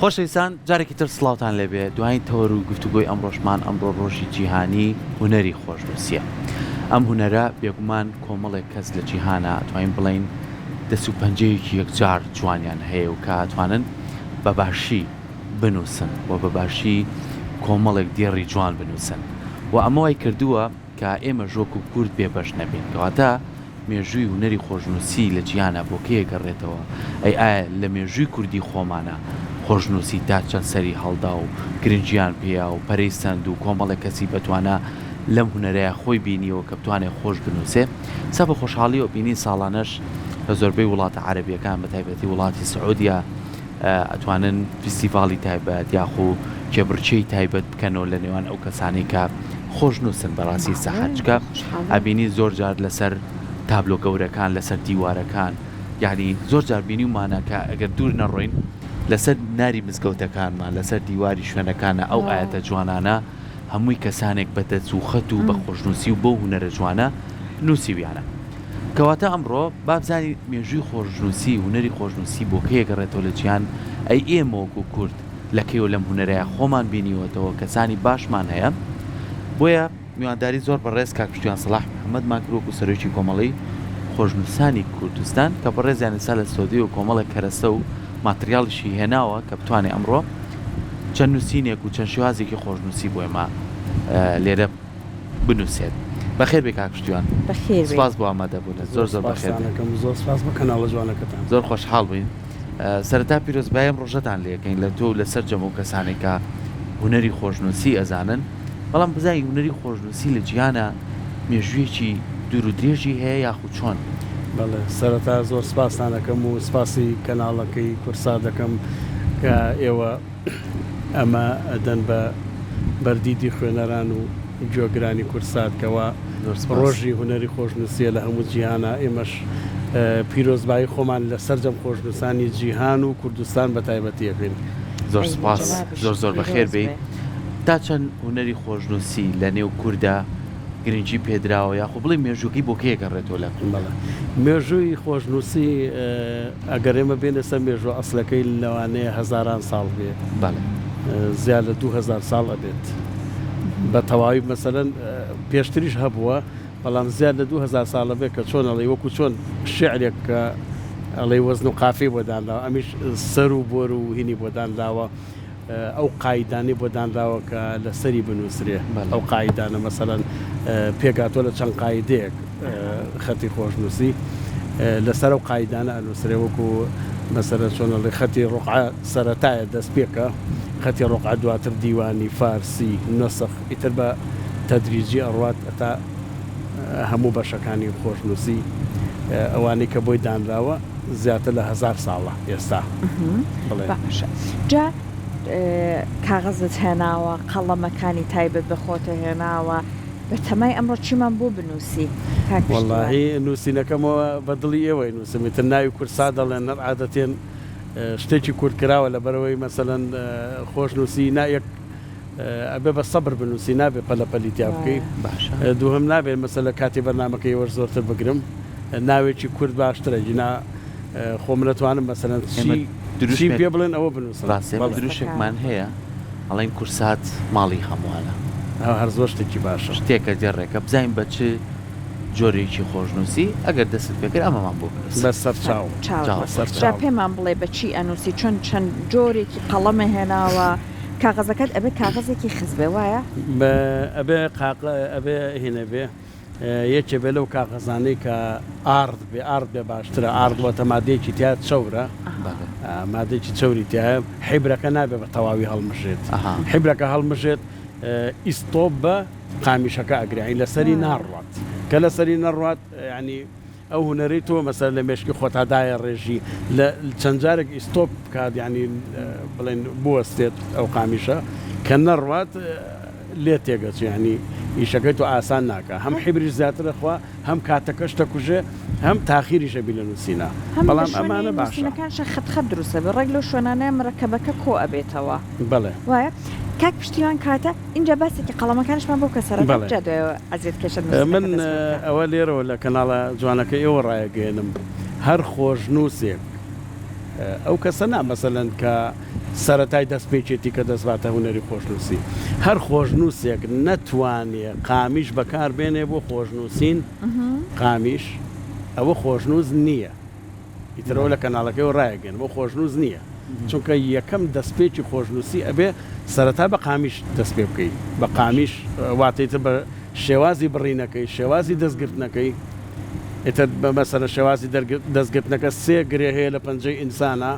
خۆشەویستان جارێکی تر سڵاوتان لێبێ دوایین تەوەر و گفتوگۆی ئەمڕۆژمان ئەمڕۆ ڕۆژی جیهانی هونەری خۆشنووسیە. ئەم هونەرە بێگومان کۆمەڵێک کەس لە جیهانە توانین بڵین دەست و پەنجەیەکی یەکجار جوانیان هەیە و کە ئەتوانن بەباشی بنووسن و بەباشی کۆمەڵێک دێڕی جوان بنووسن و ئەمەوەی کردووە کە ئێمە ژۆک و کورد بێبەش نەبین کەواتە مێژووی هونەری خۆشنووسی لە جیهانە بۆ کێ گەڕێتەوە ئایا لە مێژووی کوردی خۆمانە خۆشنووسی تا چەند سەری هەڵدا و گرنگیان پێیا و پەرەی سند و کۆمەڵێک کەسی بەتوانە لەم هونەرەیە خۆی بینیەوە کە بتوانێت خۆش بنووسێ سا بە خۆشحاڵی و بینی ساڵانەش لە زۆربەی وڵاتە عەرەبیەکان بە تایبەتی وڵاتی سعودیا ئەتوانن فیستیڤاڵی تایبەت یاخو کێبرچەی تایبەت بکەنەوە لە نێوان ئەو کەسانی کە خۆش نووسن بەڕاستی سەحەجکە ئەبینی زۆر جار لەسەر تابلۆ گەورەکان لەسەر دیوارەکان یعنی زۆر جار بینی ومانە کە ئەگەر دوور نەڕۆین لەسەر ناری مزگەوتەکانمان لەسەر دیواری شوێنەکانە ئەو ئاەتە جوانانە هەمووی کەسانێک بە دەچووخەت و بە خۆشنووسی و بۆ هونەرە جوانە نووسیویانە کەواتە ئەمڕۆ بابزانی مێژووی خۆشنووسی هونەری خۆشنووسی بۆ کێ گەڕێتەوە لە جیهان ئەی ئێمە وەکو کورد لەکەیەوە لەم هونەرەیە خۆمان بینیوەتەوە کەسانی باشمان هەیە بۆیە میوانداری زۆر بەڕێز کاکشتیان سەلاح محەممەد ماکرۆک و سەرۆکی کۆمەڵی خۆشنووسانی کوردستان کە بەڕێزیان سا لە سعودی و کۆمەڵێک کەرەسە و ماتریاڵیشی هێناوە کە بتوانێت ئەمڕۆ چەند نووسینێک و چەند شێوازێکی خۆشنووسی بۆ ئێمە لێرە بنووسێت بەخێر بێ کاکشتیان سپاس بۆ ئامادەبوون زۆر زۆر بەخێر زۆر سپاس بە کەناڵە جوانەکەتان زۆر خۆشحاڵ بووین سەرەتا پیرۆزبایم ڕۆژەتان لێەکەین لە تۆ لەسەر جەمە و کەسانێکە هونەری خۆشنووسی ئەزانن بەڵام بزای هونەری خۆشنووسی لە جیهانە مێژوویەکی دوور و درێژی هەیە یاخو چۆن بەڵێ سەرەتا زۆر سپاسان دەکەم و سپاسی کەناڵەکەی کورسا دەکەم کە ئێوە ئەمە ئەدەن بە بەردیدی خوێنەران و جۆگرانی کورساتکەوە ڕۆژی هونەری خۆشنووسیە لە هەموو جیهانە ئێمەش پیرۆزبایی خۆمان لە سەرجەم خۆشنووسانی جیهان و کوردستان بە تایبەتیەکەین زۆر سپاس زۆر زۆر بەخێر بێ تا چەند هونەری خۆشنووسی لە نێو کووردا گرنگی پێدراوە یاخۆ بڵێ مێژووکی بۆ کێ گەڕێتەوە لە مێژووی خۆشنووسی ئەگەر ئێمە بێنە سەر مێژوو ئەسلەکەی لەوانەیە هەزاران ساڵ بێ زیاد لە 2000 ساڵ ئەبێت بە تەواوی مەسەلەن پێشتریش هەبووە بەڵام زیاد لە 2000 ساڵە بێت کە چۆن ئەڵێ وەکو چۆن شعرێک کە ئەڵێ وەزن و قافی بۆ دانراوە ئەمیش سەر و بۆر و هینی بۆ دانراوە ئەو قایدانی بۆ دانراوە کە لە سەری بنووسرێ ئەو قایدانە مەسەلەن پێگاتۆ لە چەند قایدەیەک خەتی خۆشنووسی لەسەر ئەو قایدانە ئەنووسرێ وەکو مەسەلەن چۆنەڵێ خەتی ڕوقعە سەرەتایە دەست پێکە خەتی ڕوقعە دواتر دیوانی فارسی نەسخ ئیتر بە تەدریجی ئەڕوات تا هەموو بەشەکانی خۆشنووسی ئەوانەی کە بۆی دانراوە زیاتر لە 1000 ساڵە ئێستا جا کاغەزت هێناوە قەڵەمەکانی تایبەت بە خۆتە هێناوە بە تەمای ئەمڕۆ چیمان بۆ بنووسی وەڵاهی نووسینەکەمەوە بە دڵی ئێوەی نووسمیتر ناوی کورسا دەڵێن نەر عادەتێن شتێکی کورتکراوە لە بەرەوەی مەسەلەن خۆشنووسی نایەک ئەبێ بە سەبر بنووسی نابێت پەلەپەلیتیا بکەی دووهم نابێت مەسەلە کاتی بەرنامەکەی وەرز زۆرتر بگرم ناوێکی کورد باشترە جنا خۆم نەتوانم مەسەلەن دروشی پێ بڵێن ئەوە بنووسن دروشێکمان هەیە ئەڵێن کورسات ماڵی هەمووانە هەر زۆر شتێکی باشە شتێکە جێڕێکە بزانین بە چ جۆرێکی خۆشنووسی ئەگەر دەست پێکرد ئەمەمان بۆ بە سەر چاو پێمان بڵێ بەچی ئەنووسی چۆن چەند جۆرێکی قەڵەمە هێناوە کاغەزەکەت ئەبێ کاغەزێکی خزبێ وایە ئەبێ هێنە بێ یەکێ بێ لەو کاغەزانەی کە ئارد بێ باشترە ئاردوەتە مادەیەکی تیا چەورە مادەیەکی چەوری تایە حیبرەکە نابێ بە تەواوی هەڵمژێت حیبرەکە هەڵمژێت ئیستۆپ بە قامیشەکە ئەگرین لەسەری ناڕات کە لەسەری نەڕات ینی ئەو هونەری تۆ مەسەر لە مێشکی خۆتادایە ڕێژی لە چەند جارێک ئیستۆپ بکات ینی بڵێن بوەستێت ئەو قامیشە کە نەڕات لێ تێگەچ ینی ئیشەکەی تۆ ئاسان ناکە هەم حیبریش زیاترە خوا هەم کاتەکەشتە کوژێ هەم تاخیریشە بی لە نووسینە بەڵام ئەمانە باشەکانشە خەت دروستە بە ڕێک لەو شوێنانەیە مڕەکەبەکە کۆ ئەبێتەوە بڵێ وایە کاک پشتیوان کاتە اینجا باسێکی قەڵەمەکانشمان بۆ کەسەرە ئەزیێت کێشە من ئەوە لێرەوە لە کەناڵە جوانەکە ئێوە ڕایەگەێنم هەر خۆشنووسێک ئەو کەسە نا مەسەلەن کە سەرەتای دەستپێکێتی کە دەستباتە هوەری خۆشنووسی هەر خۆشنووسێک نەتوانێت قامیش بەکار بێنێ بۆ خۆشنووسین قامیش ئەوە خۆشنووس نییە ئیترەوە لە کەناڵەکەی و ڕایگەن بۆ خۆشنووس نییە چونکە یەکەم دەستپێکی خۆشنووسی ئەبێ سەرەتا بە قامیش دەست پێ بکەیت بە قامیش واتێتە بە شێوازی بڕینەکەی شێوازی دەستگرتنەکەی ئێتر بەمەسەرە شێوازی دەستگرتنەکە سێ گرێ هەیە لە پەنجەی ئینسانە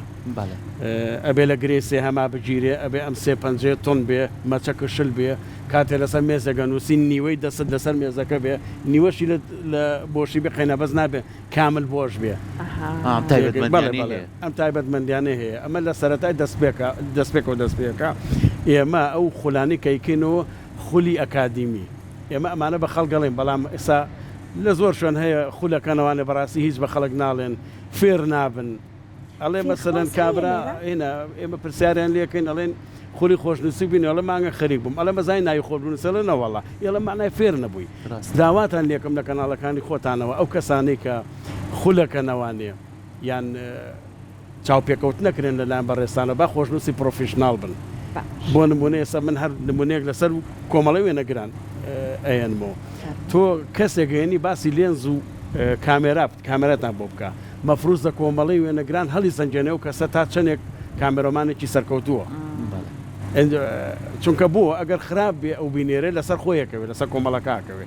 ئەبێ لە گرێ سێ هەما بگیرێ ئەبێ ئەم سێ پەنجێ تۆن بێ مەچەکە شل بێ کاتێ لەسەر مێزەگە نووسی نیوەی دەست لەسەر مێزەکە بێ نیوەشی لە بۆشی بێ قەینە بەس نابێ کامل بۆش بێ ئەم تایبەتمەندیانە هەیە ئەمە لە سەرەتای دەستپێکەوە دەستپێکە ئێمە ئەو خولانی کەیکەینەوە خولی ئەکادیمی ئێمە ئەمانە بە خەڵگەڵێن بەڵام ئێستا لە زۆر شوێن هەیە خولەکەنەوانە بەڕاستی هیچ بە خەڵک ناڵێن فێر نابن ئەڵێ مەسەلەن کابرا هێنا ئێمە پرسیاریان لێکەین ئەڵێن خولی خۆشنووسی بین ئەڵە مانگە خەریک بووم ئەڵە مەزای ناوی خۆبنووسە نەوەڵە ئێڵە مانای فێر نەبووی داواتان لێکم لە کەناڵەکانی خۆتانەوە ئەو کەسانەی کە خولەکەنەوانێ یان چاوپێکەوت نەکرێن لەلایەن بەڕێستانە با خۆشنووسی پرۆفیشناڵ بن بۆ نمونە ئێستا من هەر نمونەیەک لەسەر کۆمەڵی وێنەگران ئەێنمەوە تۆ کەسێکگەێنی باسی لێنز و کامێرەتان بۆ بکە مەفروز لە کۆمەڵی وێنەگران هەڵی سنجێنێ و کەسە تا چەندێک کامێرۆمانێکی سەرکەوتووە چونکە بۆ ئەگەر خراپ بێ ئەو بینێرە لەسەر خۆیەکەوێت لەسەر کۆمەڵەکەکەوێ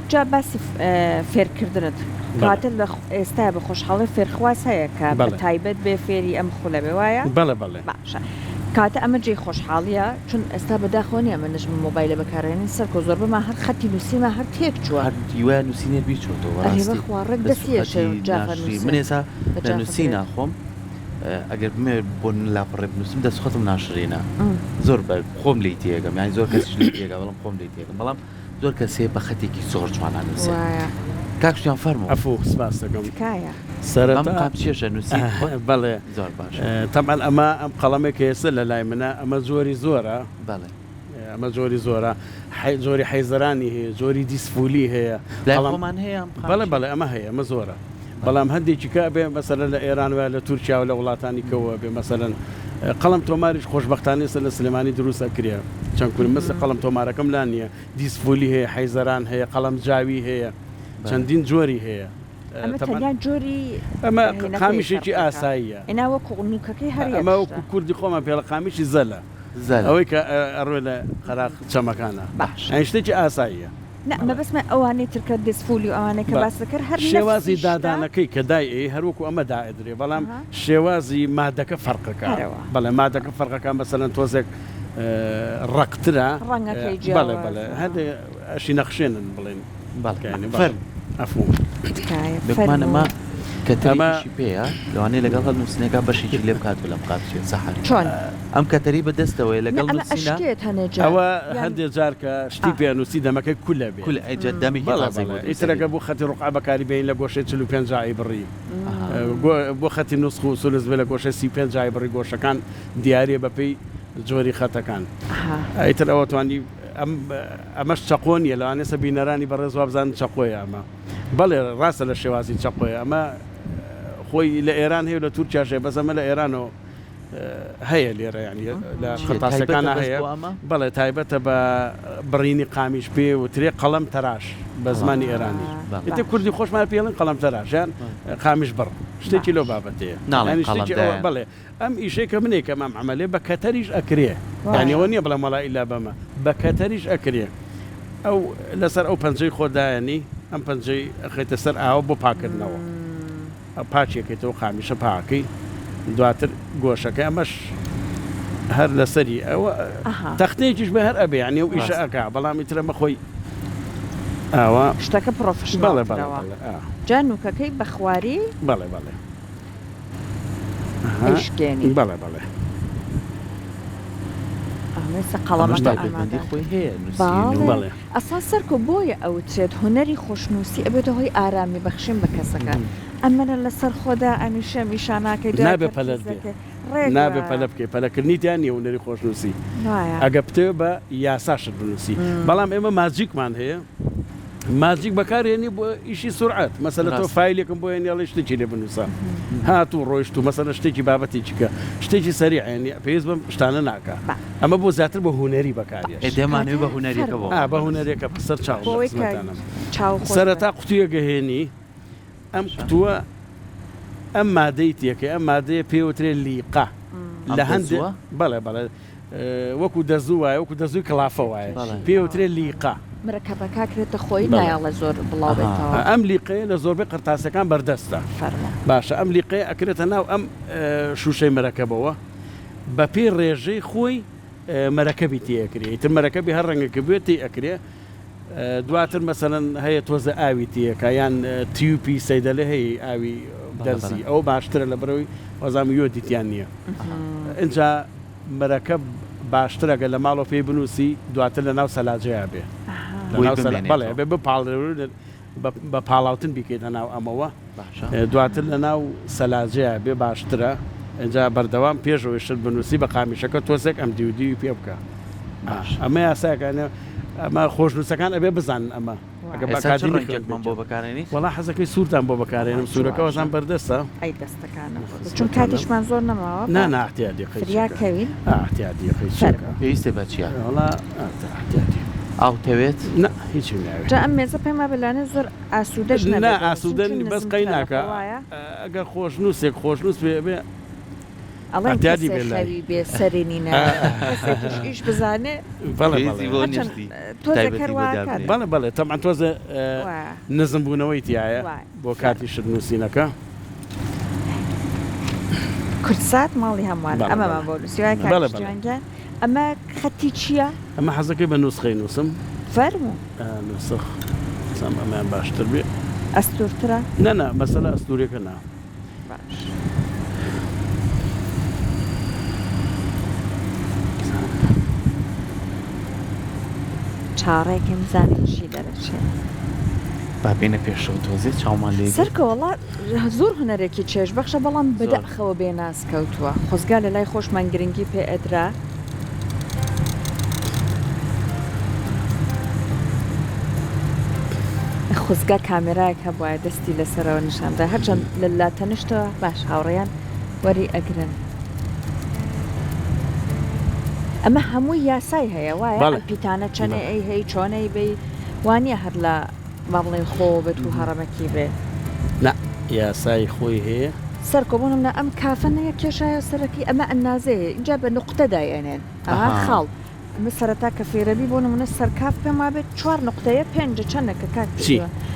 جا باسی فێرکردنت کاتت ئێستا بە خۆشحاڵی فێرخواز هەیە کە بە تایبەت بێ فێری ئەم خولە بێ وایە بەڵێ بەڵێ باشە کاتە ئەمە جێی خۆشحاڵیە چون ئێستا بەداخۆنی ئەمە نژم مۆبایلە بەکارێنین سەرکۆ زۆر بمە هەر خەتی نووسیمە هەر تێک چووە دیوە نووسینێر بیچۆتەوە من ێسا لە نووسی ناخۆم ئەگەر بمێ بۆ لاپەڕێ بنووسم دەستخۆتم ناشرێنە زۆر بە خۆم لی تێگەم یانی زۆر کەس تێگە بەڵام خۆم لی تێگەم بەڵام زۆر کەسێ بە خەتێکی زۆر جوانان نووسێ کاکشیان فەرموو ئەفۆ سپاس دەکەم سەرچێشە نووسی بەڵێ زۆر باش تەمان ئەمە ئەم قەڵەمێک هێستا لە لای منە ئەمە زۆری زۆرە بەڵێ ئەمە زۆری زۆرە زۆری حەیزەرانی هەیە زۆری دیسفولی هەیە بەڵێمان هەیە بەڵێ ئەمە هەیە ئەمە زۆرە بەڵام هەندێکی کا بێ مەسەلە لە ئێران وە لە تورکیا و لە وڵاتانی کەوە بێ مەسەلەن قەڵم تۆماریش خۆشبەختانە لە سلێمانی دروستە کرێ چەند کورم مەسە قەڵم تۆمارەکەم لا نییە دیسفولی هەیە حەیزەران هەیە قەڵم جاوی هەیە چەندین جۆری هەیە جۆری ئەمە قامیشێکی ئاساییە ئێنا وەکو نوکەکەی هەر ئەمە وەکو کوردی خۆمان پێڵە قامیشی زەلە ئەوەی کە ئەڕوێ لە قەراق چەمەکانە ئەین شتێکی ئاساییە نەمە بەسمە ئەوانەی ترکە دەستفولی و ئەوانەی کە باسەکە هەر شێوازی دادانەکەی کە دای هەروەکو ئەمە دائدرێ بەڵام شێوازی مادەکە فەرقەکە بەڵێ مادەکە فەرقەکان بەسەرەن تۆزێک ڕقترە بەڵێ بەڵێ هەندێ ئەشی نەخشێنن بڵێن باڵکانی ئەفوم بمانەمە کە تەماشی پێەیە لەوانەیە لەگەڵ هەڵ نووسینەکە بەشێکی لێ بکات لەم قاچێت سەحاری چۆن ئەم کەتەری بەدەستەوەی لەگەڵ ئەوە هەندێک جار کە شتی پێنووسی دەمەکەی کولە بێ دەمی ئیترەکە بۆ خەتی ڕقع بەکاری بین لە گۆشەی 45 بڕی بۆ خەتی نوسخ و سولز بێ لە گۆشە 35 بڕی گۆشەکان دیارێ بەپێی جۆری خەتەکان ئیتر ئەوە توانی ئەمەش چەقۆنیە لەوانێ سە بینەرانی بەڕێز وابزان چەقۆیە ئەمە بەڵێ ڕاستە لە شێوازی چەقۆیە ئەمە خۆی لە ئێران هەیە لە تورکیاشێ بەس ئەمە لە ئێرانەوە هەیە لێرە ینی لە قەتاسەکانە هەیە بەڵێ تایبەتە بە بڕینی قامیش پێ و ترێ قەڵەم تەراش بە زمانی ئێرانی ئێتە کوردی خۆشمان پێڵن قەڵەم تەراشیان قامیش بڕ شتێکی لەو بابەتەیە بڵێ ئەم ئیشەی کە منێک ئەمام عملێ بە کەتەریش ئەکرێ یانیەوە نییە بڵێ مەڵا ئیلا بەمە بە کەتەریش ئەکرێ ئەو لەسەر ئەو پەنجەی خۆدایانی ئەم پەنجەی ئەخێتە سەر ئاوە بۆ پاکردنەوە پاچێکێتەوە قامیشە پاکەی دواتر گۆشەکە ئەمەش هەر لەسەری ئەوە تەختەیەکیش بە هەر ئەبێ ینی و ئیشە ئەکا بەڵامی ترە مەخۆی ئاوە شتەکە پرۆفشناڵ جا نوکەکەی بە خواری بەڵێ بەڵێ شکێنی بەڵێ بەڵێ قەڵەمەندی خۆی هەیە ئەسا سەرکۆ بۆیە ئەوچێت هوەری خۆشنووسی ئەبێتە هۆی ئارامی بەخشین بە کەسەکان ئەمەە لەسەر خۆدا ئەمیشە میشاناکەی نابێ پەلت نابێ پەلە بکەی پەلەکردنیتیان نیە هوەری خۆشنووسی ئەگە پتێ بە یاساشت بنووسی بەڵام ئێمە ماجیکمان هەیە ماجیک بەکارێنی بۆ ئیشی سرعات مەسەلە تۆ فایلێکم بۆ هێنیاڵی شتێکی لێ بنووسە هاتوو ڕۆیشت و مەسەلە شتێکی بابەتی چیکە شتێکی سەریعێنی پێویست بم شتانە ناکە ئەمە بۆ زیاتر بە هوەری بەکارێش دەمانەوێت بە هوەریەکە بە هوەرێکە سەر چاو سەرەتا قوتوویە گەهێنی ئەم قوتووە ئەم مادەی تێکە ئەم مادەیە پێوترێ لیقا لە هەندێک بەڵێ بەڵێ وەکو دەزوو وایە وەکو دەزووی کڵافە وایە پێوترێ لیقا مرەکەبەکە کرێتە خۆی نایڵە زۆر بڵاوێتەوە ئەم لیقەیە لە زۆربەی قرتاسەکان بەردەستە باشە ئەم لیقەیە ئەکرێتە ناو ئەم شوشەی مرەکەبەوە بە پێی ڕێژەی خۆی مەرەکەبی تێکرێ تر مەرەکەبی هەر ڕەنگەکە بێتی ئەکرێ دواتر مەسەرەن هەیە تۆزە ئاوی تیەکە یان تیوپی سەیدەلێ هەیە ئاوی دەرزی ئەو باشترە لە بەرەوەی وەزام یۆدیتیان نییە اینجا مەرەکەب باشترەگە لە ماڵۆ پێی بنووسی دواتر لە ناو سەلاجەیە بێ بەڵێ بێ بە پاڵاوتن بیکەیتە ناو ئەمەوە دواتر لە ناو سەلاجەیە بێ باشترە اینجا بەردەوام پێشەوەی شت بنووسی بە قامیشەکە تۆسێک ئەم دیودی پێ بکە ئەمە یاساکانە ئەمە خۆشنووسەکان ئەبێ بزانن ئەمە بۆ بەکارێنی وڵا حەزەکەی سوورتان بۆ بەکارێنم سوورەکە وەزان بەردەستە ئەی دەستەکانم چون کاتیشمان زۆر نەماوە ناحتیادیەکەی پێویستێ بە چیە وڵا ئاوتەوێت نه هیچ جا ئەم مێزە پێما بلانێ زۆر ئاسوودەش نه ئاسوودەنی بەس قەی ناکە ئەگەر خۆشنووسێک خۆشنووس پێ ئەڵێ بێ سەرێنینە ئیش بزانێ بەڵێ بەڵێ تەمان تۆزە نزم بوونەوەی تایە بۆ کاتی شتنووسینەکە کورسات ماڵی هەمووان ئەمەمان بۆ نووسیوای کارگەن ئەمە خەتی چییە؟ ئەمە حەزەکەی بە نووسخەی نووسم فەرموو نووسخ ئەمان باشتر بێ ئەستورترە؟ نەنا مەسەلە ئەستورێکە نا باش چاڕێکم زانێ چی دەرەچێت بابینە پێشەوە تۆزێت چاومان لێ سەرکەوەڵا زۆر هوەرێکی چێژ بەخشە بەڵام بەدەخەوە بێ ناسکەوتووە خۆزگا لە لای خۆشمان گرنگی پێ ئەدرا خۆزگا کامێرایەک هەبواە دەستی لەسەرەوە نیشاندا هەرچەند لە لاتەنیشتەوە باش هاوڕێیان وەری ئەگرن ئەمە هەمووی یاسای هەیە وایە پیتانە چەنێ ئەی هەی چۆنەی بێ وانە هەر لە باڵێ خۆ بێت و هەڕەمەکی بێ نا یاسای خۆی هەیە سەرکۆبوونم لە ئەم کافەنەیە کێشایە سەرەکی ئەمە ئەنازەیە اینجا بە نقطەدایێنێن ئەها خاڵ ئەمە سەرەتا کە فێرەبی بۆ نمونە سەرکاف پێما بێت 4 نقطەیە 5 چەندەکە کات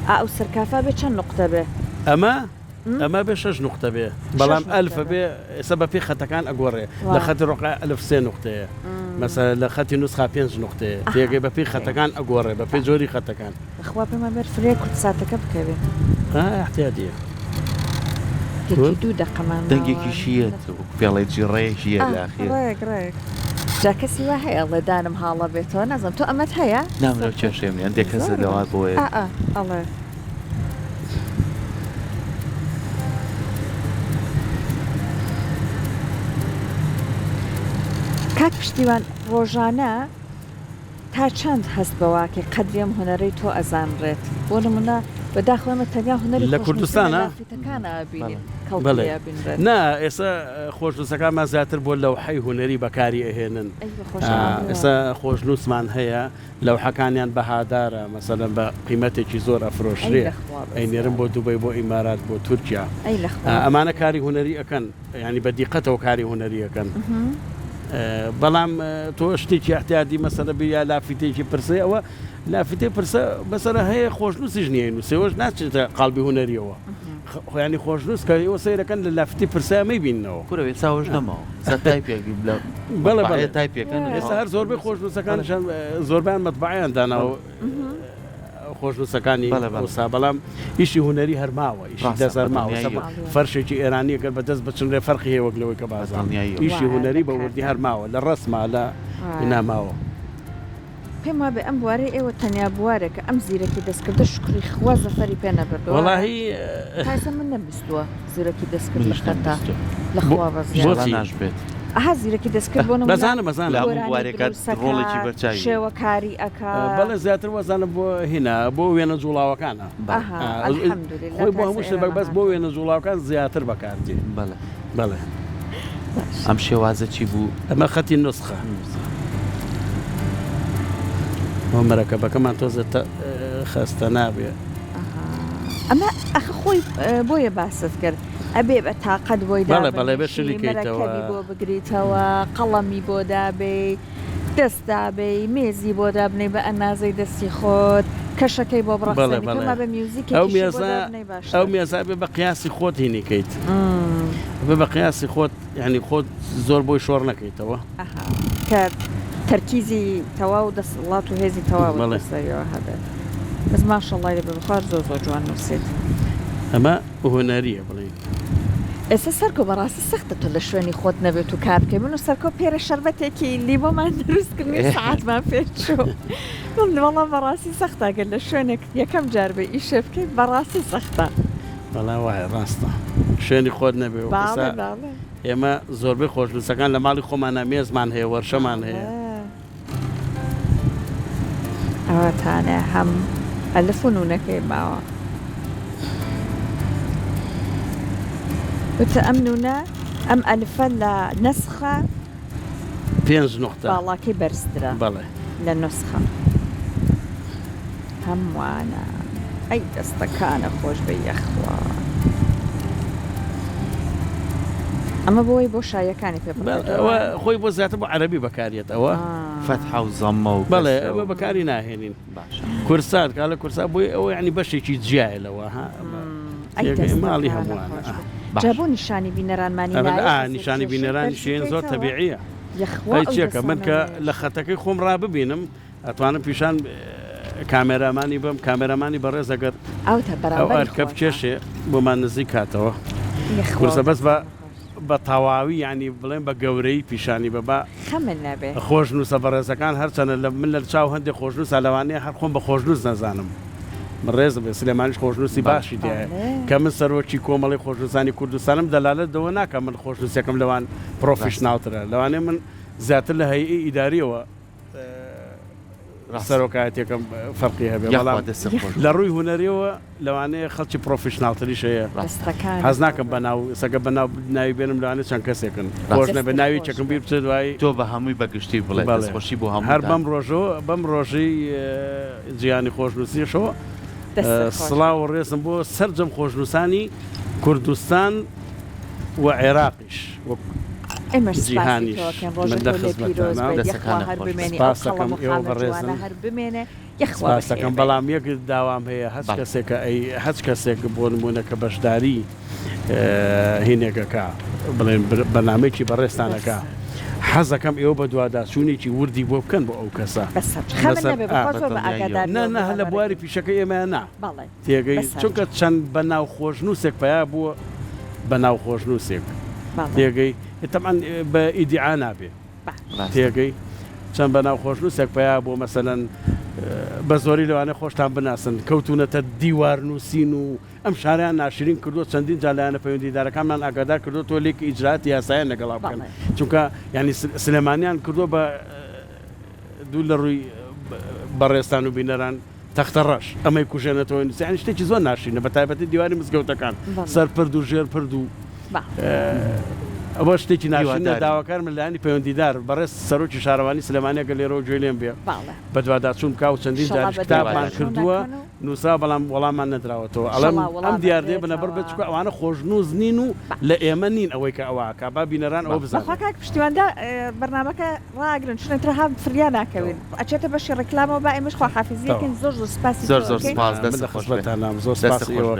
ئەو سەرکافا بێت چەند نقطە بێ ئەمە بێ 6 نقطە بێ بەڵام ئەلفە بێ ئێستا بە پێی خەتەکان ئەگۆڕێ لە خەتی ڕۆقا ئەلف 3 نقطەیە مەسەلە لە خەتی نوسخا 5 نقطەیە تێگەی بە پێی خەتەکان ئەگۆڕێ بە پێی جۆری خەتەکان خوا پێمە بەر فرێ کورتساتەکە بکەوێت احتیادیە دوو دەقەمان دەنگێکی شیت پێڵێکی ڕێژیە ڕێک جا کەسی وا هەیە ئەڵێ دانم هاڵە بێتەوە نازم تۆ ئەمەت هەیە نامرە کێشێمی ئەندێک کەسە لەوا بۆیە ئەڵێ کاک پشتیوان ڕۆژانە تا چەند هەست بەواکە قەدرێم هوەرەی تۆ ئەزانڕێت بۆ نمونە بەداخەوەمە تەنیا هوەری لە کوردستانە نا ئێستا خۆشنووسەکانمان زیاتر بۆ لەوحەی هوەری بەکاری ئەهێنن ئێستا خۆشنووسمان هەیە لەوحەکانیان بەهادارە مەسەلەن بە قیمەتێکی زۆر ئەفرۆشرێ ئەینێرم بۆ دوبەی بۆ ئیمارات بۆ تورکیا ئەمانە کاری هوەری ئەەکەن ینی بە دیقەتەوە کاری هوەری ئەەکەن بەڵام تۆ شتێکی احتیادی مەسەلە بیا لافیتێکی پرسە ئەوە لافیتێ پرسە بەسەرە هەیە خۆشنووسیش نییە نووسێوەش ناچێتە قالبی هوەریەوە خۆیانی خۆشنووس کە ئەوە سەیرەکەن لە لافتی پرسەمەی بینەوە کوورەوێت چاوەش نەماوە تایپێکی بەڵێ تایپەکەن ئێستا هەر زۆربەی خۆشنووسەکانشان زۆربیان مەتبعیان داناوە خۆشنووسەکانی ئەوسا بەڵام ئیشی هوەری هەرماوە ئیشی دەزەرماوە فەرشێکی ئێرانی گەر بەدەست بچنرێ فەرقی هەیە وەک لەوەی کە بازانیایی ئیشی هوەری بە وردی هەرماوە لە ڕسمما لە ناماوە پێم وا بێ ئەم بوارێ ئێوە تەنیا بوارێکە ئەم زیرەکی دەستکردە شکری خوا زەفەری پێ نەبردەوە وەڵاهی تایسە من نەبیستووە زیرەکی دەستکرد لە خەتا لە خوا بەزیان ناشبێت زیرەکی دەستکرد بۆ بەزانە ڕۆڵێکی بەرچاوی شێوەکاری ئەکا بەڵێ زیاتر وەزانە بۆ هێنا بۆ وێنە جوڵاوەکانە خۆی بۆ هەموو شتێک بەس بۆ وێنە جوڵاوەکان زیاتر بەکاردێ بەڵێ ئەم شێوازە چی بوو؟ ئەمە خەتی نسخە بۆ مەرەکەبەکەمان تۆزە خەستە نابێ ئەمە ئەخە خۆی بۆیە باست کرد ئەبێ بە تااقەت بۆی بەڵێ بە شریکەوە بۆ بگریتەوە قەڵەمی بۆ دابێ دەست دابێ مێزی بۆ دابنەی بە ئەنازەی دەستی خۆت کەشەکەی بۆ بڕاستەکەمە بە میوزیکی ئەو میێزا بێ بە قیاسی خۆت هینیکەیت بێ بە قیاسی خۆت یعنی خۆت زۆر بۆی شۆڕ نەکەیتەوە کە تەرکیزی تەوا و دەسڵات و هێزی تەواو سەریەوە هەبێت بەس ماشەڵڵای لە بخوار زۆر زۆر جوان نووسێت ئەمە هۆنەریە بڵێ ئێستا سەرکۆ بەڕاستی سەختە تۆ لە شوێنی خۆت نەبێت و کار بکەی من و سەرکۆ پێرە شەربەتێکی لیبۆمان دروستکردنی سعاتمان پێچوو وەڵام بەڕاستی سەختاگەر لە شوێنێک یەکەم جار بێ ئیشێ بکەیت بەڕاستی سەختە بەڵا وایە ڕاستە شوێنی خۆت نەبێ ئێمە زۆربەی خۆشنووسەکان لە ماڵی خۆمانە مێزمان هەیە وەرشەمان هەیە ئەوەتانە هەم ئەلفونونەکەی ماوە وتە ئەم نونە ئەم ئەلفە لە نسخە 5 نقطە باڵاکەی بەرزترە بەڵێ لە نسخە هەمووانە ئەی دەستەکانە خۆش بە یەخوا ئەمە بۆی بۆ شایەکانی پێ خۆی بۆ زیاتر بۆ عەرەبی بەکارێت ئەوە فەتحە و زەممە و بەڵێ ئەوە بەکاری ناهێنین کورسان کا لە کورسا بۆی ئەوە ینی بەشێکی جیایە لەوە ماڵی هەمووانە جابۆ نیشانی بینەرانمانی نیشانی بینەرانی شوێن زۆر تەبیعیە چێکە من کە لە خەتەکەی خۆم ڕاببینم ئەتوانم پیشان کامێرامانی بم کامێرامانی بەڕێز ئەگەر ئەو ئەرکە بچێشێ بۆمان نزیک کاتەوە کورسە بەس بە تەواوی ینی بڵێن بە گەورەی پیشانی بەبا خۆشنووسە بەڕێزەکان هەرچەنە لە من لە چاو هەندێک خۆشنووسە لەوانەیە هەر خۆم بە خۆشنووس نەزانم ڕێز بێ سلێمانیش خۆشنووسی باشی دیایە کە من سەرۆکی کۆمەڵی خۆشنووسانی کوردستانم دەلالت دەوە ناکە من خۆشنووسەکەم لەوان پرۆفیشناڵترە لەوانێ من زیاتر لە هەیئی ئیداریەوە سەرۆکایەتێکم فەرقی هەبێ بەڵام لە ڕووی هونەریەوە لەوانەیە خەڵکی پرۆفیشناڵتریش هەیە حەز ناکەم بەناو سەگە بەناو ناوی بێنم لەوانێت چەند کەسێکن خۆش نەبێ ناوی چەکەم بیر بچێت دوایی تۆ بە هەمووی بەگشتی بڵێ دەستخۆشی بۆ هەموو هەر بەم ڕۆژەی جیهانی خۆشنووسیشەوە سڵاو و ڕێزم بۆ سەرجەم خۆشنووسانی کوردستان و عێراقیش جیهانیش سپاسەکەم بەڵام یەک داوام هەیە هەچ کەسێک بۆ نمونە کە بەشداری هینێکەکە بڵێن بەنامێکی بەڕێستانەکە حەزەکەم ئێوە بە دوواداچوونێکی وردی بۆ بکەن بۆ ئەو کەسە هە لە بواری پیشەکە ئێمە نا تێگەی چونکە چەند بەناو خۆشنووسێک پیا بووە بەناو خۆشنووسێک تێگەی تەمان بە ئیدعا نابێ تێگەی چەند بەناو خۆشنووسێک پیا بۆ مەسەلەن بە زۆری لەوانە خۆشتان بناسن کەوتونەتە دیوارنووسین و ئەم شاریان ناشرین کردو چەندین جالایانە پەیوەندیدارەکانمان ئاگادار کردو تۆ لێکی ئیجراتی یاسایە لەگەڵا بکەن چونکە ینی سلێمانیان کردو بە دوو لە ڕووی بەڕێستان و بینەران تەختە ڕەش ئەمەی کوژێنێتەوە نووسیان شتێکی زۆر ناشرینە بە تایبەتی دیواری مزگەوتەکان سەر پرد و ژێر پرد و ئەوە شتێکی ناشرینە داواکارم لەلایەنی پەیوەندیدار بەڕێز سەرۆکی شارەوانی سلێمانیە گە لێرەوە گوێ لێم بێ بە دوواداچوون بکا و چەندین جار کتابمان کردووە نووسا بەڵام وەڵاممان نەدراوەتەوە ئەم دیاردێ بنەبەر بێت چکە ئەوانە خۆشنووس نین و لە ئێمە نین ئەوەی کە ئەوواکە با بینەران ئەوە بزانن پشتیواندا بەرنامەکە ڕاگرن شنێترە هەم فریا ناکەوێت ئەچێتە بەشی ڕێکلامەوە با ئێمەش خواحافیزیەکەن زۆر زۆر سپاسی زۆر سپاس دەست خزمەتان زۆر سپاس ئێوە